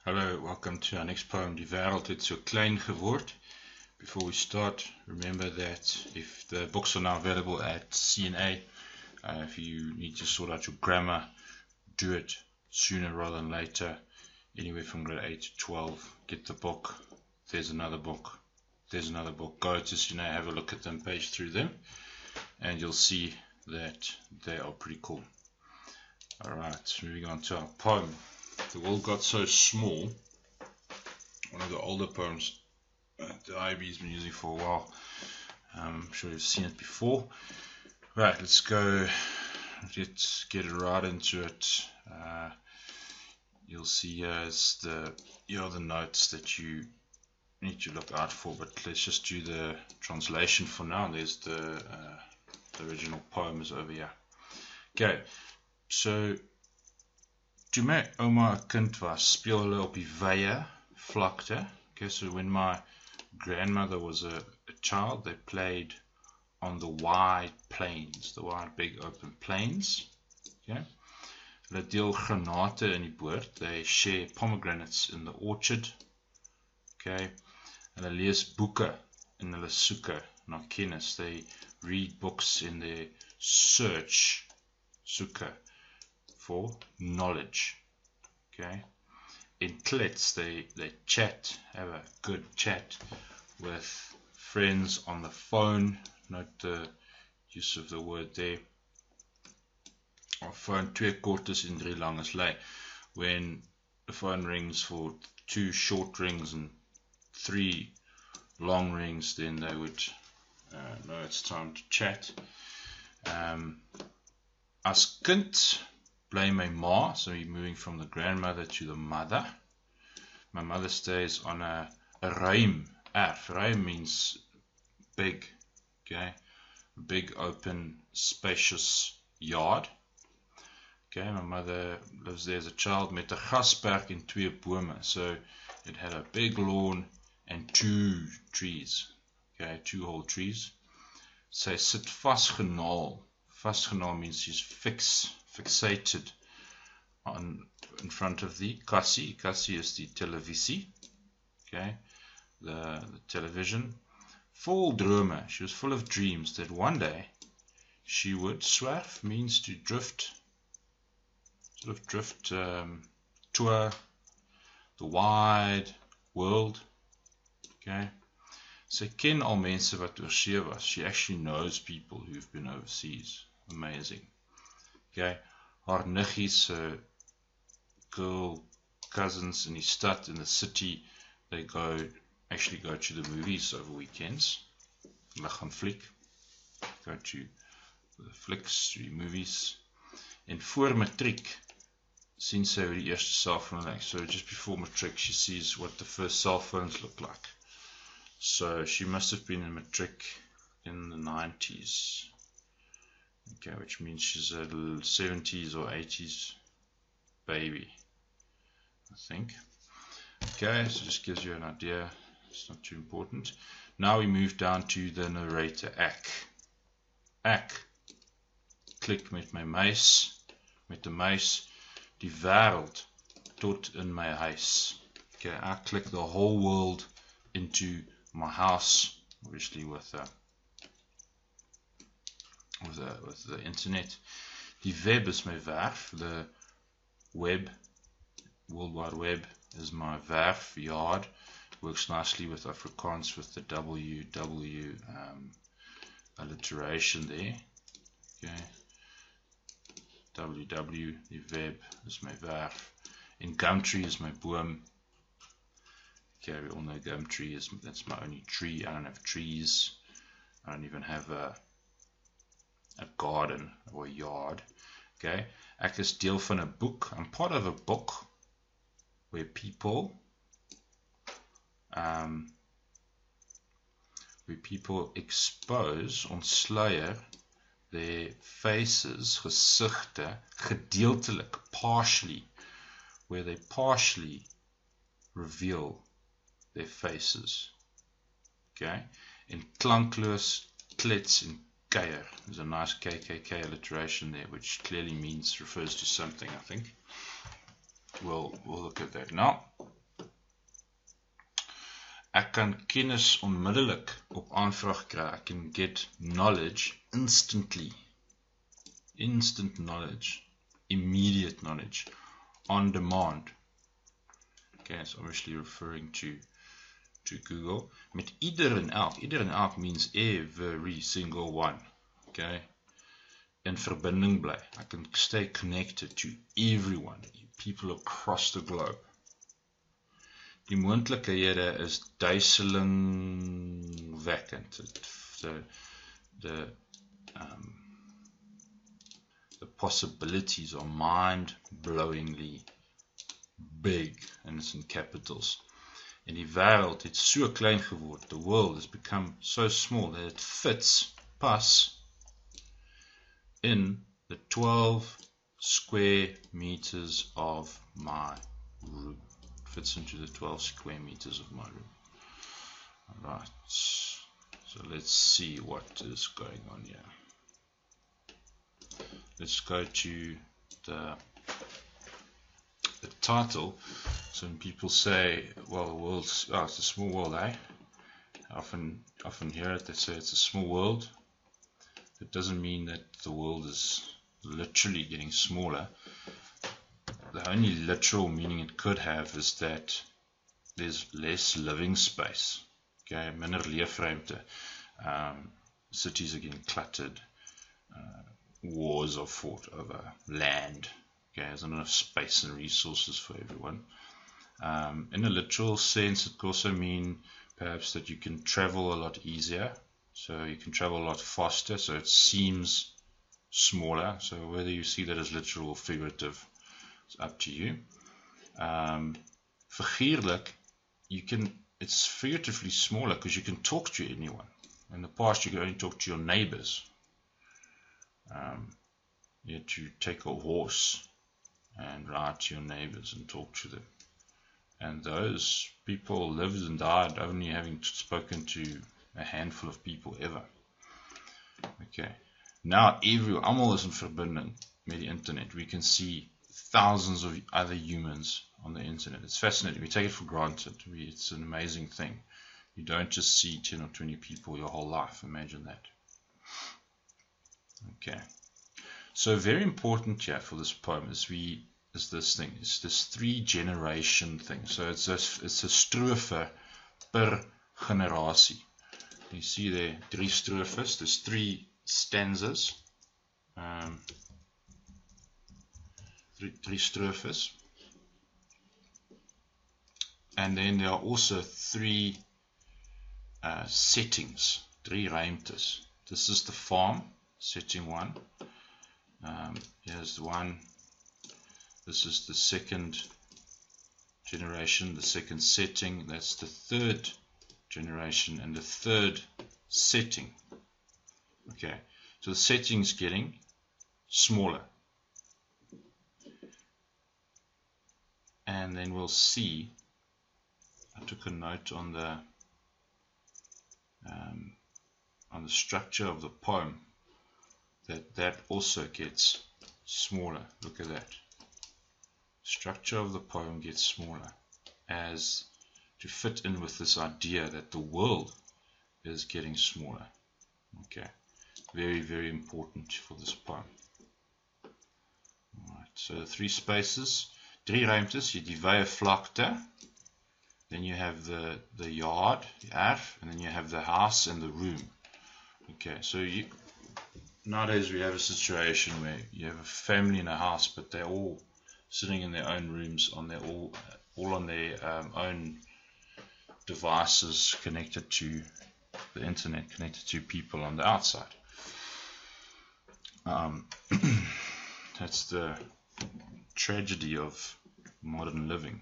Hello, welcome to our next poem, Wêreld. It's your Klein Geword. Before we start, remember that if the books are now available at CNA, if you need to sort out your grammar, do it sooner rather than later. Anywhere from grade 8 to 12, get the book. There's another book. There's another book. Go to CNA, have a look at them, page through them, and you'll see that they are pretty cool. Alright, moving on to our poem. The world got so small. One of the older poems that the IB's been using for a while. I'm sure you've seen it before. Right, let's go. Let's get right into it. You'll see here are the notes that you need to look out for. But let's just do the translation for now. There's the original poem is over here. Okay, so. Toe my ouma 'n kind was, speel hulle op die wye vlakte. Okay, so when my grandmother was a child, they played on the wide plains, the wide big open plains. Okay, hulle deel granate in die boord. They share pomegranates in the orchard. Okay, hulle lees boeke en hulle soeke na kennis. They read books in their search, soeke, for knowledge. Okay, in klets they chat, have a good chat with friends on the phone. Note the use of the word there. Our phone, 2 kort is en 3 lang is lei. When the phone rings for 2 short rings and 3 long rings, then they would know it's time to chat. As kind bly my ma, so you're moving from the grandmother to the mother. My mother stays on a ruim erf. Ruim means big, okay, big open spacious yard. Okay, my mother lives there as a child met 'n grasperk en 2 bome, so it had a big lawn and 2 trees, okay, 2 whole trees. Sy sit vasgenaal. Vasgenaal means she's fixated in front of the kassie. Kassie is the televisie, okay, the television. Vol drome. She was full of dreams that one day she would swerf, means to drift, sort of drift, tour the wide world. Okay, sy ken al mense wat oorsee was. She actually knows people who've been overseas. Amazing. Okay, haar niggies, girl cousins in die stad, in the city, they actually go to the movies over weekends. Hulle gaan fliek, go to the flicks, the movies. En voor matriek sien sy hoe die eerste cellphone lyk. So just before matric she sees what the first cell phones look like. So she must have been in matric in the 90s. Okay, which means she's a 70s or 80s baby, I think. Okay, so just gives you an idea. It's not too important. Now we move down to the narrator, Ek. Klik met my muis, met 'n muis, die wêreld tot in my huis. Okay, I click the whole world into my house, obviously with the internet. Die web is my werf. The web, World Wide Web, is my werf, yard. Works nicely with Afrikaans with the WW alliteration there. Okay, WW, the web is my werf. In Gumtree is my boom. Okay, we all know Gumtree that's my only tree. I don't have trees. I don't even have a garden or a yard. Okay, ek is deel van 'n boek. I'm part of a book where people expose, ontsluier their faces, gesigte, gedeeltelik, partially, where they partially reveal their faces. Okay, in klankloos, klets en kuier. There's a nice KKK alliteration there, which clearly refers to something, I think. We'll look at that now. Ek kan kennis onmiddellik op aanvraag kry. I can get knowledge instantly. Instant knowledge. Immediate knowledge. On demand. Okay, it's obviously referring to Google. Met ieder en elk. Ieder en elk means every single one. Okay. In verbinding bly. I can stay connected to everyone. People across the globe. Die moontlikhede is duiselingwekkend. The possibilities are mind-blowingly big, and it's in capitals. En die wêreld het so klein geword. The world has become so small that it fits, pas, in the 12 square meters of my room. It fits into the 12 square meters of my room. Alright, so let's see what is going on here. Let's go to the title. So when people say, well, the world's, it's a small world, eh? I often hear it, they say it's a small world. It doesn't mean that the world is literally getting smaller. The only literal meaning it could have is that there's less living space. Okay, minder leefruimte. Cities are getting cluttered. Wars are fought over land. Okay, there's not enough space and resources for everyone. In a literal sense, it could also mean perhaps that you can travel a lot easier. So you can travel a lot faster, so it seems smaller. So whether you see that as literal or figurative, it's up to you. Figuurlik, it's figuratively smaller because you can talk to anyone. In the past, you could only talk to your neighbors. You had to take a horse and ride to your neighbors and talk to them. And those people lived and died only having spoken to a handful of people ever. Okay. Now almal is in verbinding met die internet. We can see thousands of other humans on the internet. It's fascinating. We take it for granted. It's an amazing thing. You don't just see 10 or 20 people your whole life. Imagine that. Okay. So very important here for this poem is this thing. It's this 3-generation thing. So it's a strofe per generasie. You see there 3 strofes. There's 3 stanzas. 3 strophes. And then there are also 3 settings, 3 ruimtes. This is the farm, setting 1. Here's the one. This is the 2nd generation, the 2nd setting. That's the 3rd generation and the 3rd setting. Okay, so the setting's getting smaller. And then we'll see, I took a note on the structure of the poem, that also gets smaller. Look at that. Structure of the poem gets smaller as to fit in with this idea that the world is getting smaller. Okay, very, very important for this poem. Alright, so 3 spaces, 3 ruimtes, die wye vlakte, then you have the yard, the erf, and then you have the house and the room. Okay, so nowadays we have a situation where you have a family in a house, but they're all sitting in their own rooms, all on their own devices, connected to the internet, connected to people on the outside. That's the tragedy of modern living.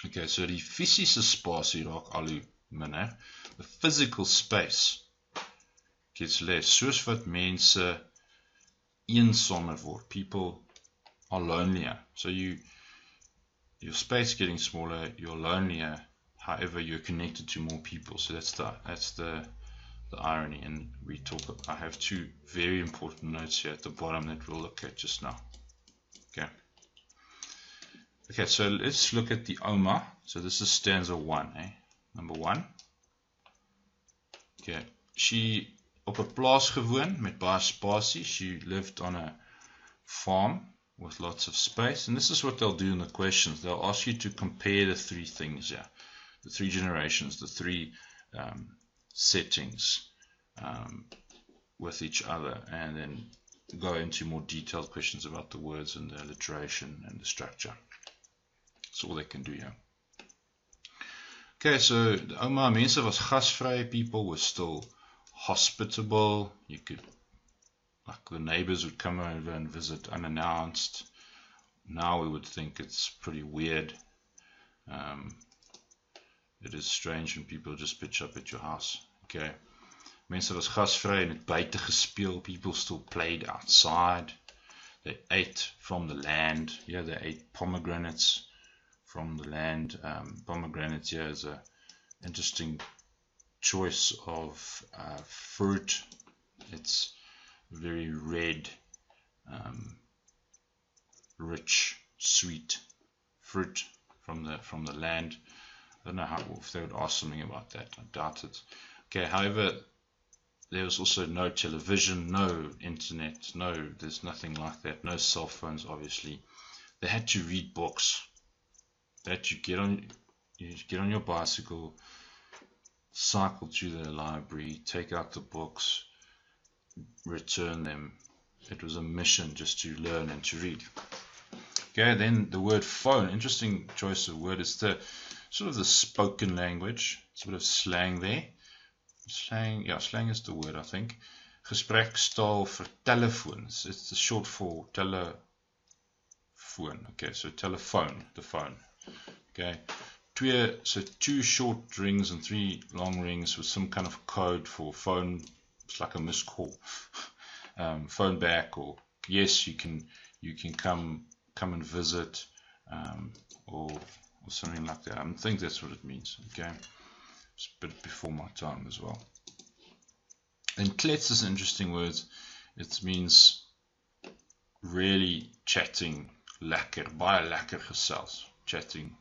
Okay, so die fisiese spasie raak al hoe minder. The physical space gets less. Soos wat mense eensamer word. People are lonelier. So your space getting smaller, you're lonelier. However, you're connected to more people. So that's the irony. And I have 2 very important notes here at the bottom that we'll look at just now. Okay, so let's look at the Oma. So this is stanza 1. number 1. Okay, she op 'n plaas gewoon met baie spasie. She lived on a farm with lots of space. And this is what they'll do in the questions. They'll ask you to compare the 3 things here. The 3 generations, the 3 settings with each other, and then go into more detailed questions about the words and the alliteration and the structure. That's all they can do here. Okay, so the Oma mense was gasvry. People were still hospitable. You could, like, the neighbors would come over and visit unannounced. Now we would think it's pretty weird. It is strange when people just pitch up at your house. Okay. Mense was gasvry en het buite gespeel. People still played outside. They ate from the land. Yeah, they ate pomegranates from the land. Pomegranate here is an interesting choice of fruit. It's very red, rich, sweet fruit from the land. I don't know if they would ask something about that. I doubt it. Okay, however, there was also no television, no internet, there's nothing like that, no cell phones, obviously. They had to read books. They had to get on your bicycle, cycle to the library, take out the books, return them. It was a mission just to learn and to read. Okay, then the word phone, interesting choice of word. It's the sort of the spoken language. It's a bit of slang there. Slang, yeah, slang is the word, I think. Gesprekstaal vir telefoons. It's the short for telephone. Okay, so telephone, the phone. Okay, 2 short rings and 3 long rings with some kind of code for phone. It's like a missed call. Phone back, or yes, you can come and visit, or something like that. I think that's what it means. Okay, it's a bit before my time as well. And klets is an interesting word. It means really chatting, lekker, baie lekker gesels, chatting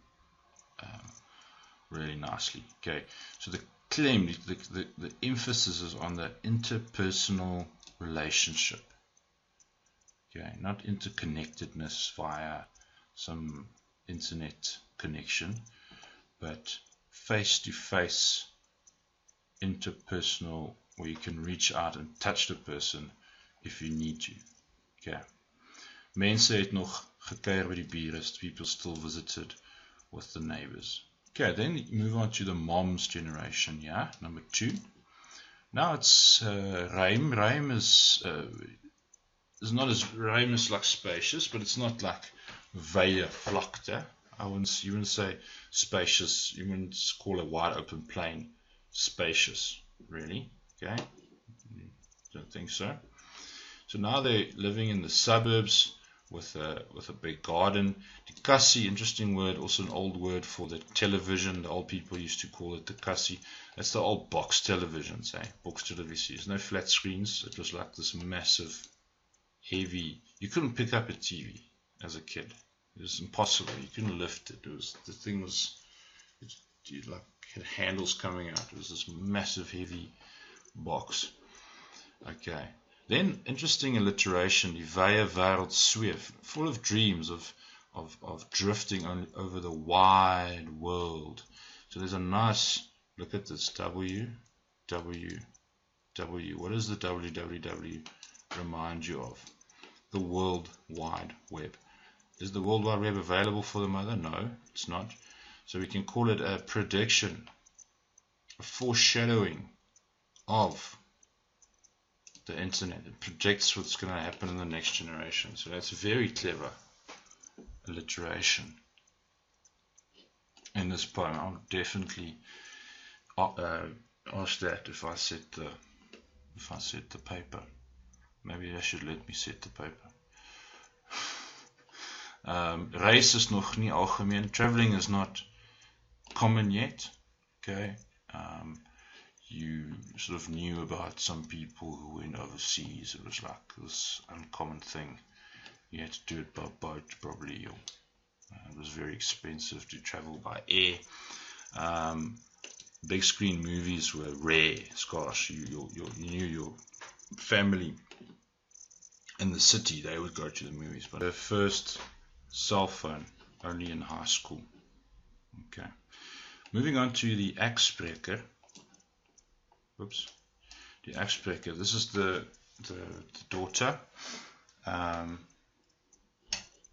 really nicely. Okay, so the claim, the emphasis is on the interpersonal relationship. Okay, not interconnectedness via some internet connection, but face-to-face interpersonal, where you can reach out and touch the person if you need to. Okay. Mense het nog gekuier by die bure. People still visited with the neighbors. Okay, then you move on to the mom's generation. Yeah, number 2. Now it's ruim. Ruim is not as ruim is like spacious, but it's not like wye vlakte. You wouldn't say spacious. You wouldn't call a wide open plain spacious, really. Okay, don't think so. So now they're living in the suburbs with a big garden. Tikasi, interesting word, also an old word for the television. The old people used to call it tikasi. That's the old box televisions, box televisions. No flat screens. It was like this massive, heavy. You couldn't pick up a TV as a kid. It was impossible. You couldn't lift it. The thing was, it had handles coming out. It was this massive, heavy box. Okay. Then interesting alliteration. Die wye wêreld sweef, full of dreams of drifting over the wide world. So there's a nice look at this W. What does the www remind you of? The World Wide Web. Is the World Wide Web available for the mother? No, it's not. So we can call it a prediction, a foreshadowing of the internet. It predicts what's going to happen in the next generation. So that's very clever alliteration in this poem. I'll definitely ask that if I set the paper. Maybe I should let me set the paper. Reis is nog nie algemeen. Traveling is not common yet. Okay. You sort of knew about some people who went overseas. It was like this uncommon thing. You had to do it by boat, probably. It was very expensive to travel by air. big screen movies were rare, scarce. You knew your family in the city, they would go to the movies. But their first cell phone only in high school. Okay. Moving on to the Akspreker. Whoops. The Akspreker. This is the daughter.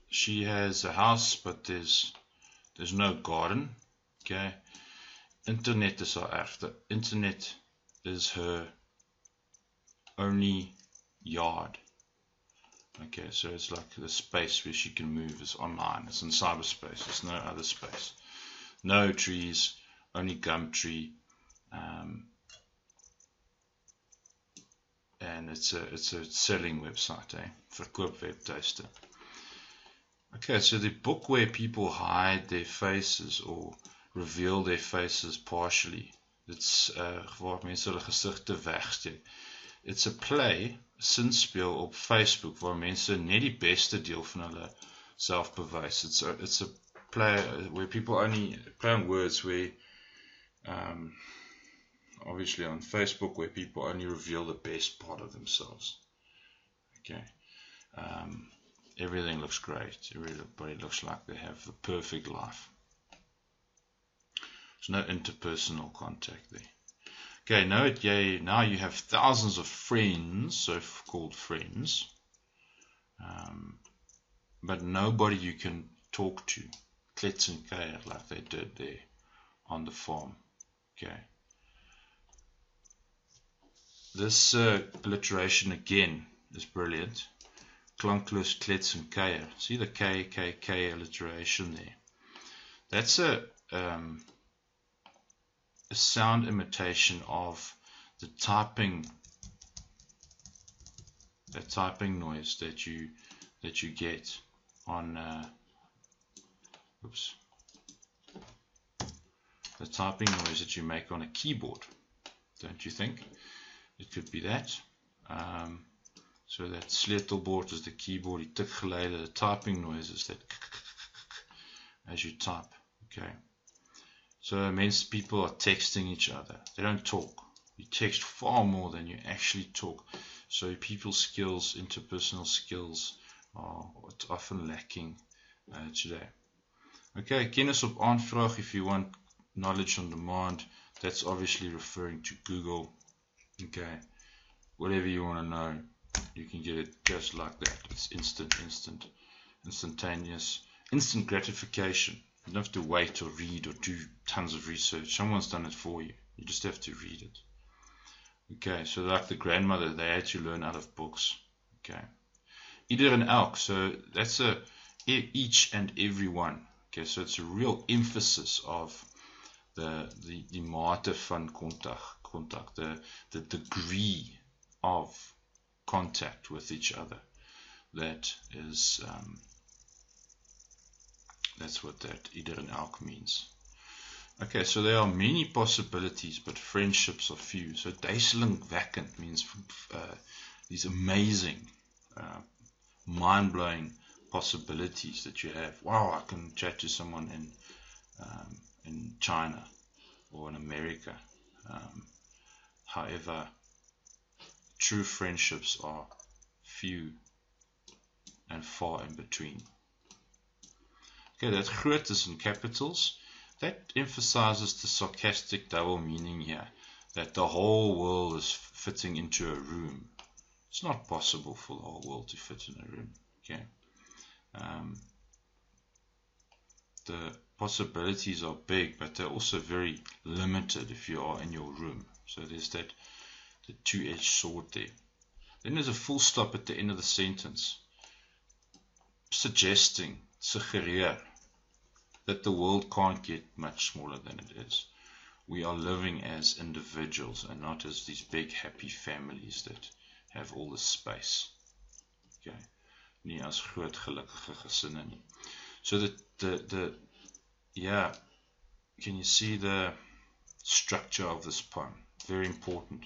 She has a house, but there's no garden. Okay. Internet is haar erf. The internet is her only yard. Okay, so it's like the space where she can move is online. It's in cyberspace. There's no other space. No trees, only gum tree. And it's a selling website, Verkoop webtuiste. Okay, so the book where people hide their faces or reveal their faces partially. It's waar mense hulle gesigte wegsteek. It's a play, sinspeel op Facebook waar mense net die beste deel van hulle self bewys. It's a play where people only play on words where obviously on Facebook where people only reveal the best part of themselves. Okay. Everything looks great. Everybody looks like they have the perfect life. There's no interpersonal contact there. Okay, now you have thousands of friends, so-called friends, but nobody you can talk to, klets en kuier, like they did there on the farm. Okay. This alliteration again is brilliant. Klankloos klets en kuier. See the K alliteration there. That's a sound imitation of the typing noise that you get on the typing noise that you make on a keyboard, don't you think? It could be that. So that sleutelbord is the keyboard, die tikgeluide, the typing noise is that as you type. Okay. So people are texting each other. They don't talk. You text far more than you actually talk. So people's skills, interpersonal skills, are often lacking today. Okay, kennis op aanvraag, if you want knowledge on demand, that's obviously referring to Google. Okay, whatever you want to know, you can get it just like that. It's instantaneous, instant gratification. You don't have to wait or read or do tons of research. Someone's done it for you. You just have to read it. Okay, so like the grandmother, they had to learn out of books. Okay. Ieder en elk, so that's each and every one. Okay, so it's a real emphasis of the mate van contact, the degree of contact with each other. That is that's what that ieder en elk means. Okay, so there are many possibilities, but friendships are few. So duizelingwekkend means these amazing, mind-blowing possibilities that you have. Wow, I can chat to someone in China or in America. However, true friendships are few and far in between. Okay, that groot is in capitals. That emphasizes the sarcastic double meaning here, that the whole world is fitting into a room. It's not possible for the whole world to fit in a room. Okay. The possibilities are big, but they're also very limited if you are in your room. So there's the two-edged sword there. Then there's a full stop at the end of the sentence, suggereer, that the world can't get much smaller than it is. We are living as individuals and not as these big happy families that have all this space. Okay. Nie as groot gelukkige gesinne nie. So can you see the structure of this poem? Very important.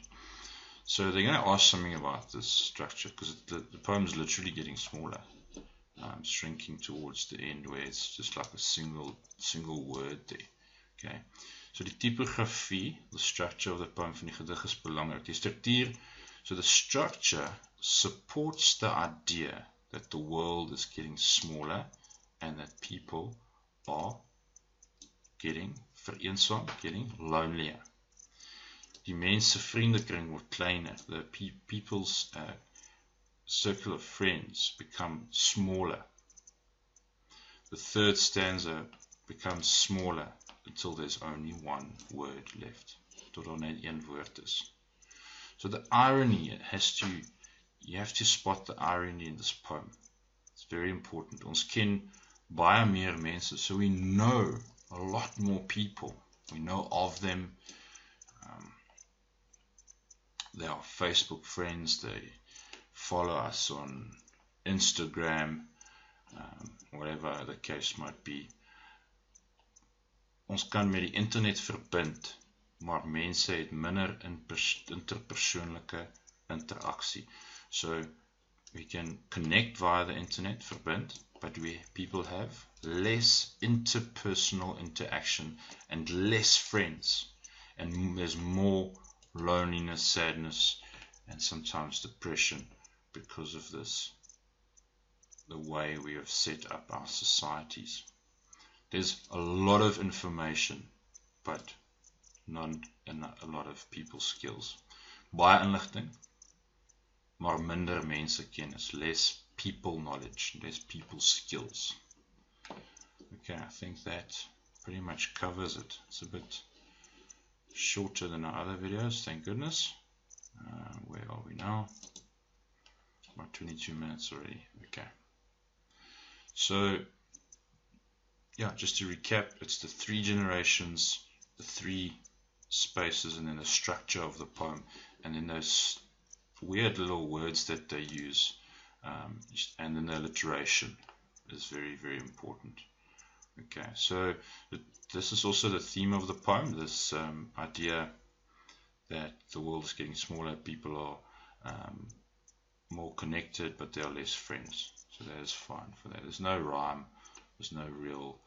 So they're going to ask something about this structure because the poem is literally getting smaller. Shrinking towards the end where it's just like a single word there. Okay. So die typografie, the structure of the poem van die gedig is belangrik. Die struktuur, so the structure supports the idea that the world is getting smaller and that people are getting vereensaam, getting lonelier. Die mense vriendekring word kleiner. The people's circle of friends become smaller. The third stanza becomes smaller until there's only one word left. Tot daar net een woord is. So the irony you have to spot the irony in this poem. It's very important. Ons ken baie meer mense, so we know a lot more people. We know of them. They are Facebook friends. They follow us on Instagram, whatever the case might be. Ons kan met die internet verbind, maar mense het minder interpersoonlike interaksie. So we can connect via the internet, verbind, but people have less interpersonal interaction and less friends, and there's more loneliness, sadness, and sometimes depression because of this, the way we have set up our societies. There's a lot of information, but not a lot of people's skills. Baie inligting, maar minder mense kennis, less people knowledge, less people skills. Okay, I think that pretty much covers it. It's a bit shorter than our other videos, thank goodness. Where are we now? About 22 minutes already. Okay. So, yeah, just to recap, it's the three generations, the three spaces, and then the structure of the poem, and then those weird little words that they use, and then the alliteration is very, very important. Okay, so this is also the theme of the poem, this idea that the world is getting smaller, people are more connected, but there are less friends. So that is fine for that. There's no rhyme, there's no real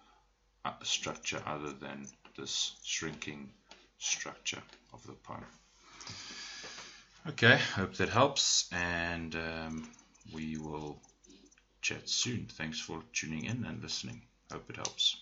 structure other than this shrinking structure of the poem. Okay, hope that helps, and we will chat soon. Thanks for tuning in and listening. Hope it helps.